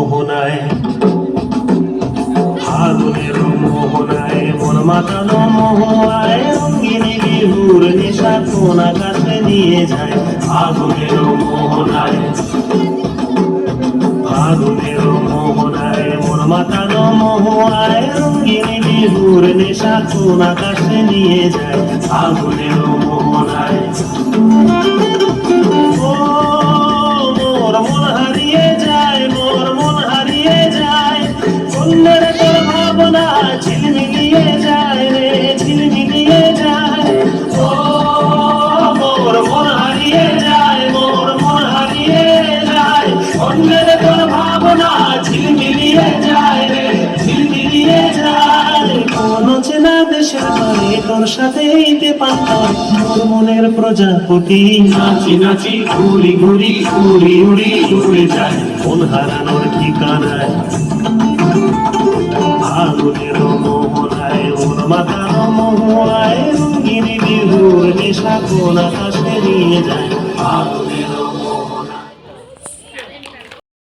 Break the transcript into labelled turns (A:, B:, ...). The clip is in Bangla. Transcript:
A: মোহনায়, ফাগুনের মোহনায় মন মাতানো মোহনায়, রঙিনী বিহুর নেশা কোন আকাশে নিয়ে যায়। ফাগুনের মোহনায়, ফাগুনের মোহনায় মন মাতানো মোহনায়, রঙিনী বিহুর নেশা কোন আকাশে নিয়ে যায়। ফাগুনের মোহনায় মোর মন হারিয়ে যায়, মোর মন হারিয়ে যায়, অন্যের তোর ভাবনা ঝিলমিলিয়ে যায় রে, ঝিলমিলিয়ে যায়। ও মোর মন হারিয়ে যায়, মোর মন হারিয়ে যায়, অন্যের তোর ভাবনা ঝিলমিলিয়ে যায় রে, ঝিলমিলিয়ে যায়। কোন চেনা দেশের বাড়ি তোর সাথে ইতে পান্তাম, মোর মনের প্রজাপতি নাচি নাচি ঘুরি ঘুরি উড়ি উড়ি উড়ে যায় মন হারানোর ঠিকানায়। ফাগুনের মোহনায় মন মাতানো মোহনায়, রঙিনী বিহুর নেশা কোন আকাশে নিয়ে যায়। ফাগুনের